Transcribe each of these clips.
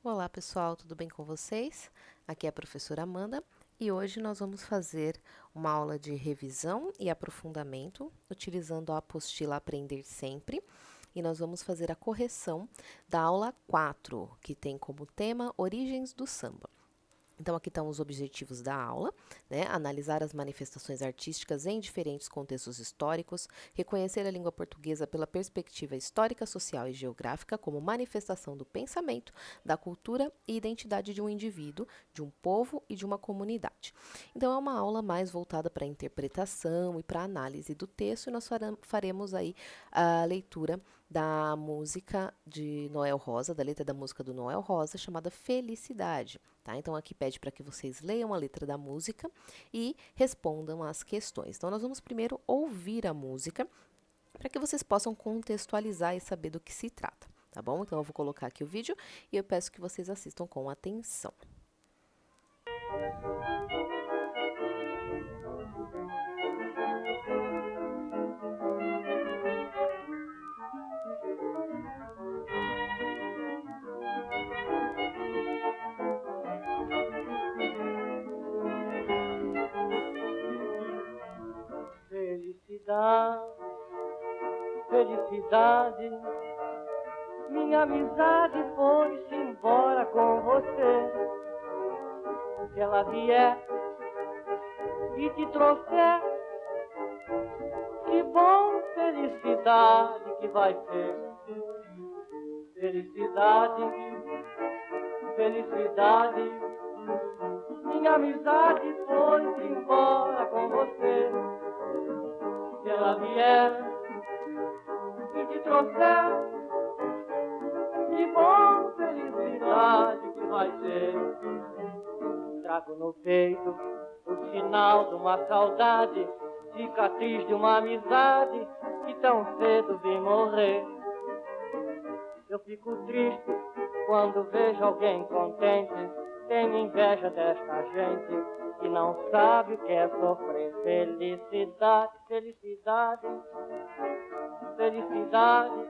Olá pessoal, tudo bem com vocês? Aqui é a professora Amanda e hoje nós vamos fazer uma aula de revisão e aprofundamento utilizando a apostila Aprender Sempre e nós vamos fazer a correção da aula 4, que tem como tema Origens do Samba. Então, aqui estão os objetivos da aula, né? Analisar as manifestações artísticas em diferentes contextos históricos, reconhecer a língua portuguesa pela perspectiva histórica, social e geográfica como manifestação do pensamento, da cultura e identidade de um indivíduo, de um povo e de uma comunidade. Então, é uma aula mais voltada para a interpretação e para a análise do texto, e nós faremos aí a leitura da música de Noel Rosa, da letra da música do Noel Rosa, chamada Felicidade. Tá? Então, aqui pede para que vocês leiam a letra da música e respondam as questões. Então, nós vamos primeiro ouvir a música para que vocês possam contextualizar e saber do que se trata, tá bom? Então, eu vou colocar aqui o vídeo e eu peço que vocês assistam com atenção. Felicidade, felicidade, minha amizade foi-se embora com você. Se ela vier e te trouxer, que bom, felicidade que vai ser. Felicidade, felicidade, minha amizade foi-se embora com você. Se ela vier e te trouxer, que bom, felicidade que vai ser. Trago no peito o sinal de uma saudade, cicatriz de uma amizade que tão cedo vi morrer. Eu fico triste quando vejo alguém contente, tenho inveja desta gente que não sabe o que é sofrer. Felicidade, felicidade, felicidade,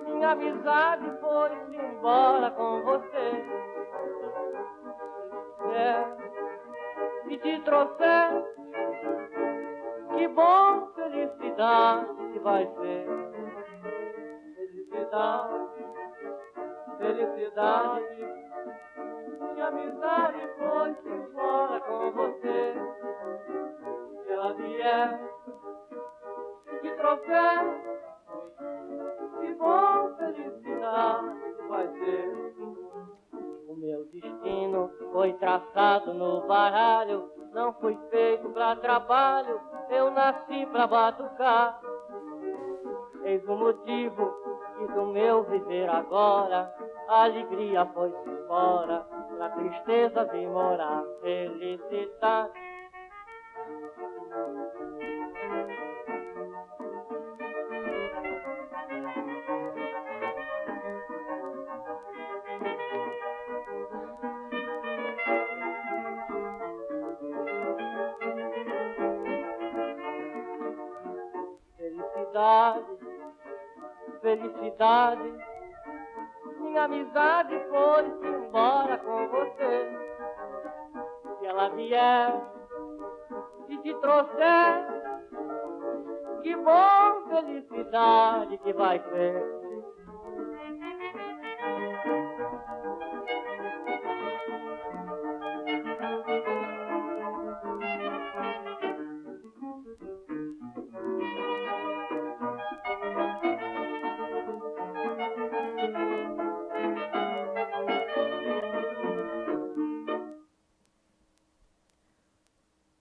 minha amizade foi-se embora com você. Se te trouxer, que bom, felicidade que vai ser. Felicidade, felicidade, minha amizade foi-se embora com você. Se ela vier e te trouxer, que bom, felicidade que vai ser. O meu destino foi traçado no baralho, não fui feito pra trabalho, eu nasci pra batucar. Eis o motivo que do meu viver agora, a alegria foi-se embora, pra tristeza vim morar. Felicidade, felicidade, felicidade, minha amizade foi-se embora com você. Se ela vier e te trouxer, que bom, felicidade que vai ser.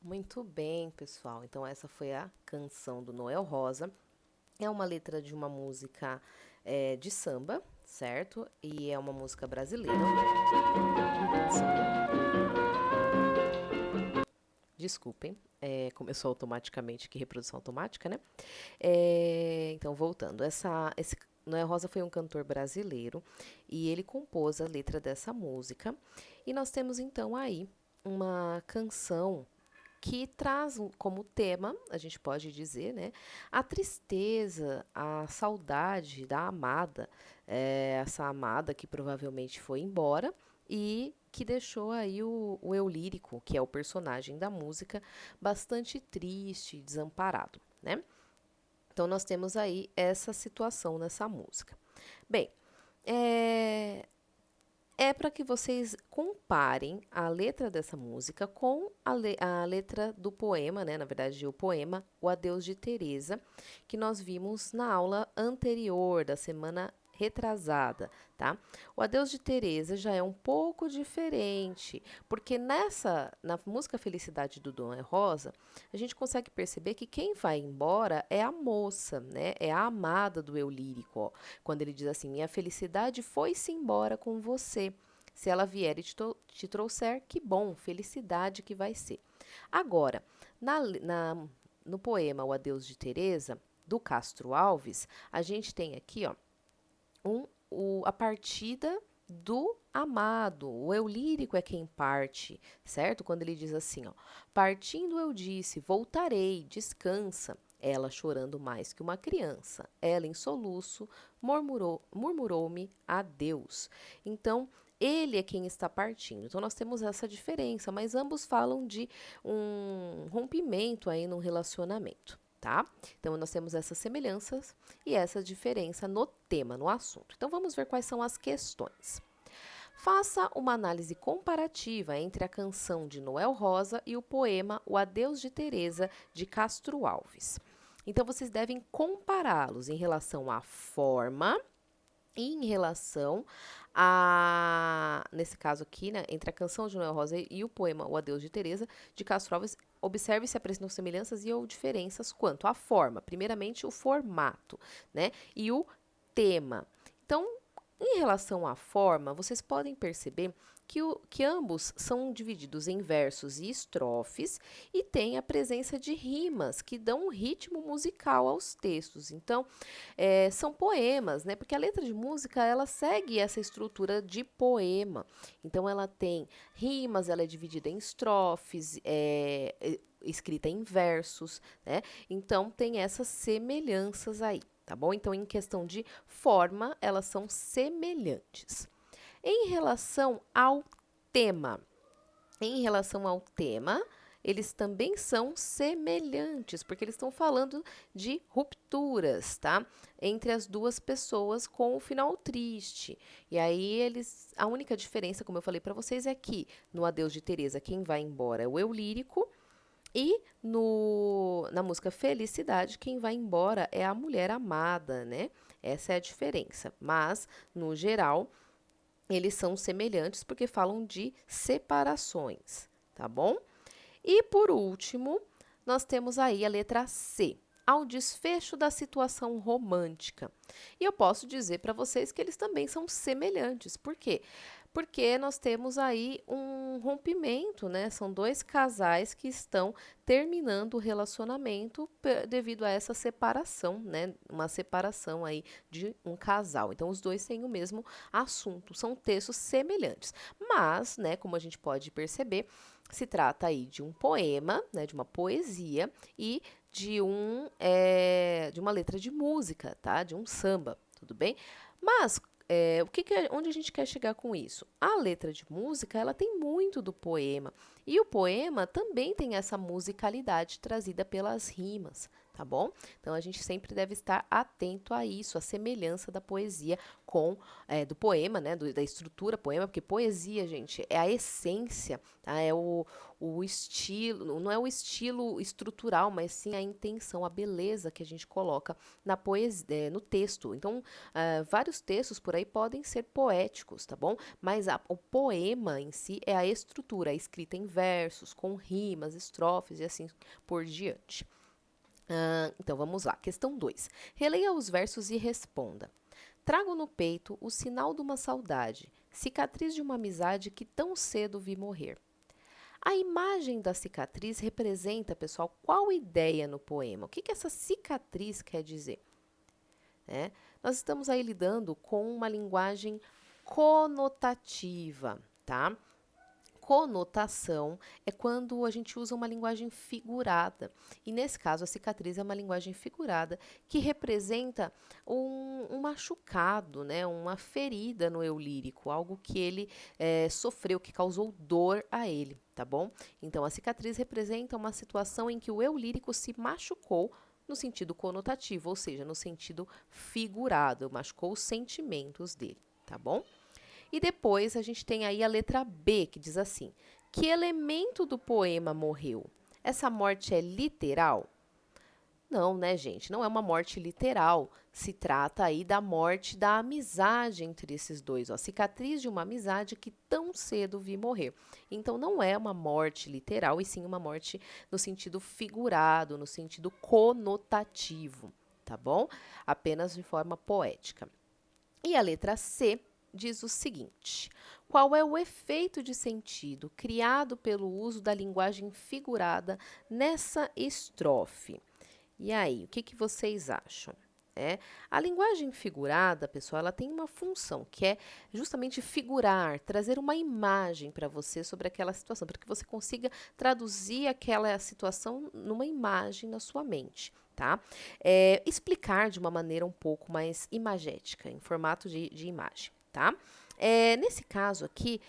Muito bem, pessoal. Então, essa foi a canção do Noel Rosa. É uma letra de uma música de samba, certo? E é uma música brasileira. Desculpem, começou automaticamente aqui, reprodução automática, né? Então, voltando, esse Noel Rosa foi um cantor brasileiro e ele compôs a letra dessa música. E nós temos então aí uma canção que traz como tema, a gente pode dizer, né, a tristeza, a saudade da amada, essa amada que provavelmente foi embora e que deixou aí o eu lírico, que é o personagem da música, bastante triste e desamparado, né? Então, nós temos aí essa situação nessa música. Bem, é, é para que vocês comparem a letra dessa música com a letra do poema, né? Na verdade, o poema O Adeus de Teresa, que nós vimos na aula anterior, da semana retrasada, tá? O Adeus de Teresa já é um pouco diferente, porque na música Felicidade do Dom Rosa, a gente consegue perceber que quem vai embora é a moça, né? É a amada do eu lírico, ó. Quando ele diz assim: minha felicidade foi-se embora com você. Se ela vier e te trouxer, que bom, felicidade que vai ser. Agora, no poema O Adeus de Teresa, do Castro Alves, a gente tem aqui, ó, a partida do amado. O eu lírico é quem parte, certo? Quando ele diz assim, ó: partindo eu disse, voltarei, descansa. Ela chorando mais que uma criança. Ela em soluço murmurou-me adeus. Então, ele é quem está partindo. Então, nós temos essa diferença, mas ambos falam de um rompimento aí no relacionamento. Tá? Então, nós temos essas semelhanças e essa diferença no tema, no assunto. Então, vamos ver quais são as questões. Faça uma análise comparativa entre a canção de Noel Rosa e o poema O Adeus de Teresa, de Castro Alves. Então, vocês devem compará-los em relação à forma e em relação nesse caso aqui, né, entre a canção de Noel Rosa e o poema O Adeus de Teresa, de Castro Alves, observe se apresentam semelhanças e ou diferenças quanto à forma. Primeiramente, o formato, né, e o tema. Então, em relação à forma, vocês podem perceber que ambos são divididos em versos e estrofes e tem a presença de rimas que dão um ritmo musical aos textos. Então, são poemas, né? Porque a letra de música, ela segue essa estrutura de poema. Então, ela tem rimas, ela é dividida em estrofes, escrita em versos, né? Então, tem essas semelhanças aí, tá bom? Então, em questão de forma, elas são semelhantes. Em relação ao tema, eles também são semelhantes, porque eles estão falando de rupturas, tá? Entre as duas pessoas com o final triste. E aí a única diferença, como eu falei para vocês, é que no Adeus de Teresa, quem vai embora é o eu lírico, e na música Felicidade, quem vai embora é a mulher amada, né? Essa é a diferença. Mas, no geral, eles são semelhantes porque falam de separações, tá bom? E por último, nós temos aí a letra C, ao desfecho da situação romântica. E eu posso dizer para vocês que eles também são semelhantes. Por quê? Porque nós temos aí um rompimento, né? São dois casais que estão terminando o relacionamento devido a essa separação, né? Uma separação aí de um casal. Então, os dois têm o mesmo assunto, são textos semelhantes. Mas, né, como a gente pode perceber, se trata aí de um poema, né, de uma poesia e de uma letra de música, tá? De um samba, tudo bem? Mas onde a gente quer chegar com isso? A letra de música, ela tem muito do poema. E o poema também tem essa musicalidade trazida pelas rimas, tá bom? Então, a gente sempre deve estar atento a isso, a semelhança da poesia do poema, né? Da estrutura poema, porque poesia, gente, é a essência, tá? É o estilo, não é o estilo estrutural, mas sim a intenção, a beleza que a gente coloca na poesia, no texto. Então, vários textos por aí podem ser poéticos, tá bom? Mas o poema em si é a estrutura, a escrita em versos, com rimas, estrofes e assim por diante. Então, vamos lá. Questão 2. Releia os versos e responda. Trago no peito o sinal de uma saudade, cicatriz de uma amizade que tão cedo vi morrer. A imagem da cicatriz representa, pessoal, qual ideia no poema? O que essa cicatriz quer dizer? Nós estamos aí lidando com uma linguagem conotativa, tá? Conotação é quando a gente usa uma linguagem figurada. E nesse caso, a cicatriz é uma linguagem figurada que representa um machucado, né? Uma ferida no eu lírico, algo que ele sofreu, que causou dor a ele, tá bom? Então, a cicatriz representa uma situação em que o eu lírico se machucou no sentido conotativo, ou seja, no sentido figurado, machucou os sentimentos dele, tá bom? E depois a gente tem aí a letra B, que diz assim: que elemento do poema morreu? Essa morte é literal? Não, né, gente? Não é uma morte literal. Se trata aí da morte da amizade entre esses dois, ó. Cicatriz de uma amizade que tão cedo vi morrer. Então, não é uma morte literal, e sim uma morte no sentido figurado, no sentido conotativo, tá bom? Apenas de forma poética. E a letra C diz o seguinte: qual é o efeito de sentido criado pelo uso da linguagem figurada nessa estrofe? E aí, o que vocês acham? A linguagem figurada, pessoal, ela tem uma função que é justamente figurar, trazer uma imagem para você sobre aquela situação, para que você consiga traduzir aquela situação numa imagem na sua mente, tá? Explicar de uma maneira um pouco mais imagética, em formato de imagem, tá? Nesse caso aqui,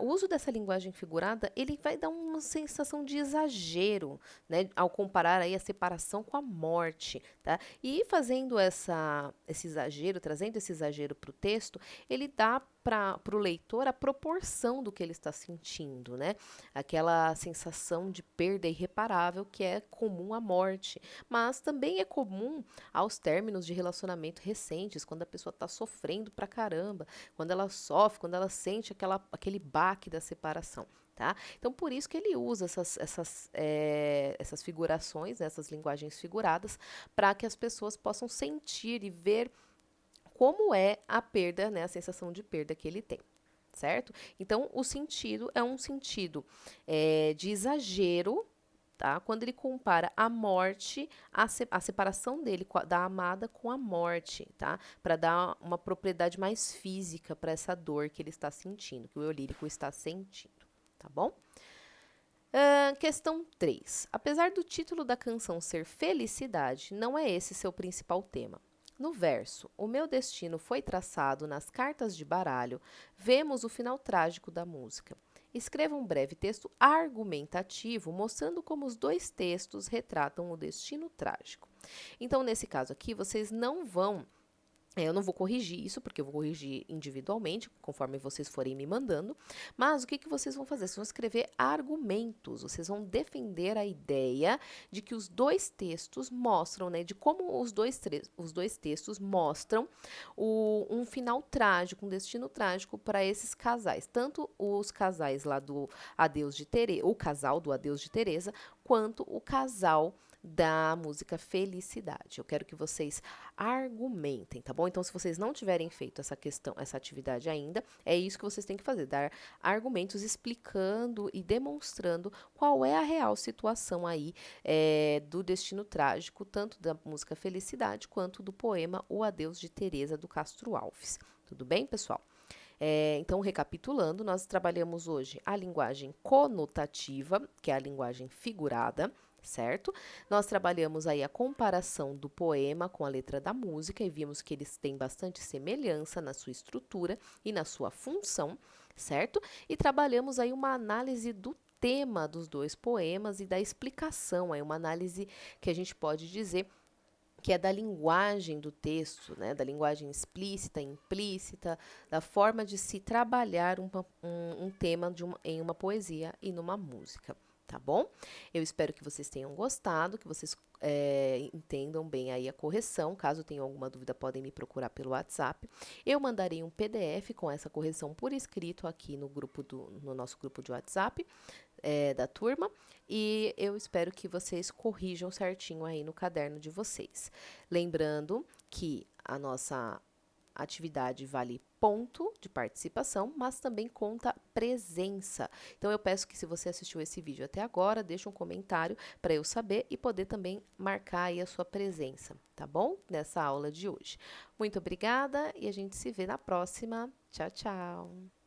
o uso dessa linguagem figurada, ele vai dar uma sensação de exagero, né, ao comparar aí a separação com a morte, tá? E fazendo esse exagero, trazendo esse exagero para o texto, ele dá para o leitor a proporção do que ele está sentindo, né? Aquela sensação de perda irreparável que é comum à morte, mas também é comum aos términos de relacionamento recentes, quando a pessoa está sofrendo pra caramba, quando ela sofre, quando ela sente aquele baque da separação. Tá? Então, por isso que ele usa essas figurações, né, essas linguagens figuradas, para que as pessoas possam sentir e ver como é a perda, né, a sensação de perda que ele tem, certo? Então, o sentido é um sentido de exagero, tá? Quando ele compara a morte, a separação dele da amada com a morte, tá? Para dar uma propriedade mais física para essa dor que ele está sentindo, que o eu lírico está sentindo, tá bom? Questão 3. Apesar do título da canção ser Felicidade, não é esse seu principal tema. No verso, o meu destino foi traçado nas cartas de baralho, vemos o final trágico da música. Escreva um breve texto argumentativo mostrando como os dois textos retratam o destino trágico. Então, nesse caso aqui, vocês não vão eu não vou corrigir isso, porque eu vou corrigir individualmente, conforme vocês forem me mandando. Mas o que vocês vão fazer? Vocês vão escrever argumentos. Vocês vão defender a ideia de que os dois textos mostram, né? De como os dois textos mostram um final trágico, um destino trágico para esses casais. Tanto os casais lá do Adeus de Teresa, o casal do Adeus de Teresa, quanto o casal da música Felicidade. Eu quero que vocês argumentem, tá bom? Então, se vocês não tiverem feito essa atividade ainda, é isso que vocês têm que fazer, dar argumentos explicando e demonstrando qual é a real situação aí do destino trágico, tanto da música Felicidade, quanto do poema O Adeus de Teresa, do Castro Alves. Tudo bem, pessoal? Então, recapitulando, nós trabalhamos hoje a linguagem conotativa, que é a linguagem figurada, certo? Nós trabalhamos aí a comparação do poema com a letra da música e vimos que eles têm bastante semelhança na sua estrutura e na sua função, certo? E trabalhamos aí uma análise do tema dos dois poemas e da explicação, aí uma análise que a gente pode dizer que é da linguagem do texto, né, da linguagem explícita, implícita, da forma de se trabalhar um tema em uma poesia e numa música, tá bom? Eu espero que vocês tenham gostado, que vocês entendam bem aí a correção. Caso tenham alguma dúvida, podem me procurar pelo WhatsApp. Eu mandarei um PDF com essa correção por escrito aqui no nosso grupo de WhatsApp da turma, e eu espero que vocês corrijam certinho aí no caderno de vocês. Lembrando que a nossa atividade vale ponto de participação, mas também conta presença. Então, eu peço que se você assistiu esse vídeo até agora, deixe um comentário para eu saber e poder também marcar aí a sua presença, tá bom? Nessa aula de hoje. Muito obrigada e a gente se vê na próxima. Tchau, tchau!